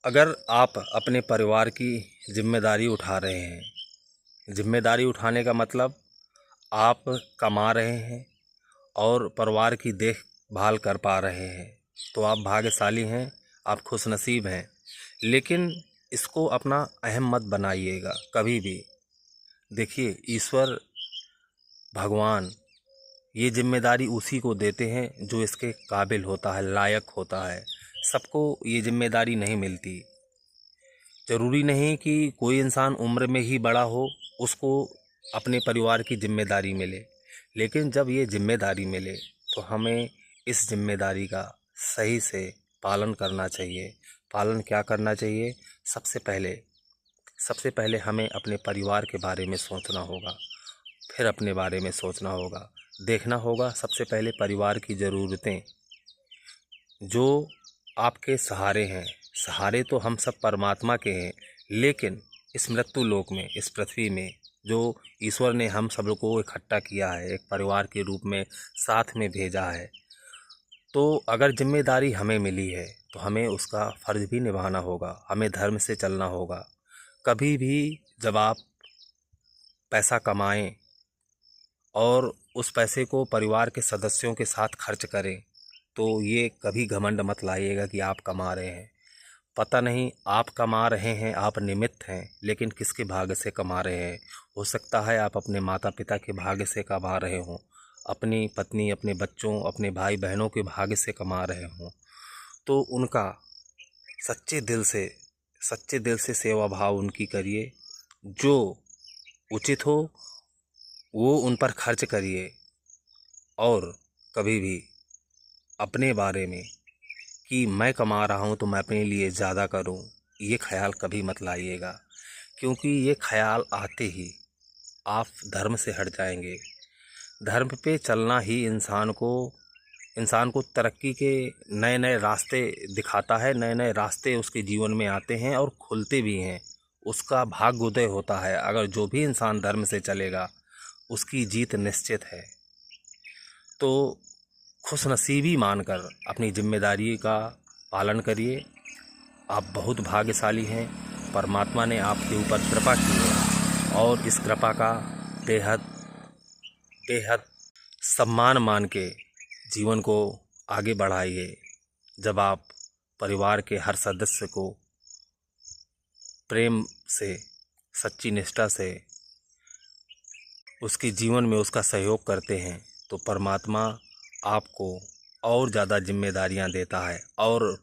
अगर आप अपने परिवार की जिम्मेदारी उठा रहे हैं, जिम्मेदारी उठाने का मतलब आप कमा रहे हैं और परिवार की देखभाल कर पा रहे हैं, तो आप भाग्यशाली हैं, आप खुशनसीब हैं। लेकिन इसको अपना अहम मत बनाइएगा कभी भी। देखिए, ईश्वर भगवान ये जिम्मेदारी उसी को देते हैं जो इसके काबिल होता है, लायक होता है। सबको ये जिम्मेदारी नहीं मिलती। ज़रूरी नहीं कि कोई इंसान उम्र में ही बड़ा हो उसको अपने परिवार की जिम्मेदारी मिले, लेकिन जब ये जिम्मेदारी मिले तो हमें इस जिम्मेदारी का सही से पालन करना चाहिए। पालन क्या करना चाहिए? सबसे पहले हमें अपने परिवार के बारे में सोचना होगा, फिर अपने बारे में सोचना होगा। देखना होगा सबसे पहले परिवार की ज़रूरतें, जो आपके सहारे हैं। सहारे तो हम सब परमात्मा के हैं, लेकिन इस मृत्यु लोक में, इस पृथ्वी में जो ईश्वर ने हम सब लोग को इकट्ठा किया है, एक परिवार के रूप में साथ में भेजा है, तो अगर जिम्मेदारी हमें मिली है तो हमें उसका फ़र्ज़ भी निभाना होगा, हमें धर्म से चलना होगा। कभी भी जब आप पैसा कमाएं और उस पैसे को परिवार के सदस्यों के साथ खर्च करें, तो ये कभी घमंड मत लाइएगा कि आप कमा रहे हैं। पता नहीं आप कमा रहे हैं, आप निमित्त हैं, लेकिन किसके भाग्य से कमा रहे हैं? हो सकता है आप अपने माता पिता के भाग्य से कमा रहे हों, अपनी पत्नी, अपने बच्चों, अपने भाई बहनों के भाग्य से कमा रहे हों। तो उनका सच्चे दिल से सेवा भाव उनकी करिए। जो उचित हो वो उन पर खर्च करिए, और कभी भी अपने बारे में कि मैं कमा रहा हूँ तो मैं अपने लिए ज़्यादा करूँ, ये ख्याल कभी मत लाइएगा, क्योंकि ये ख्याल आते ही आप धर्म से हट जाएंगे। धर्म पे चलना ही इंसान को तरक्की के नए नए रास्ते दिखाता है, नए नए रास्ते उसके जीवन में आते हैं और खुलते भी हैं। उसका भाग्योदय होता है। अगर जो भी इंसान धर्म से चलेगा उसकी जीत निश्चित है। तो खुशनसीबी मानकर अपनी जिम्मेदारी का पालन करिए। आप बहुत भाग्यशाली हैं, परमात्मा ने आपके ऊपर कृपा की है, और इस कृपा का बेहद बेहद सम्मान मान के जीवन को आगे बढ़ाइए। जब आप परिवार के हर सदस्य को प्रेम से, सच्ची निष्ठा से उसके जीवन में उसका सहयोग करते हैं, तो परमात्मा आपको और ज़्यादा जिम्मेदारियां देता है, और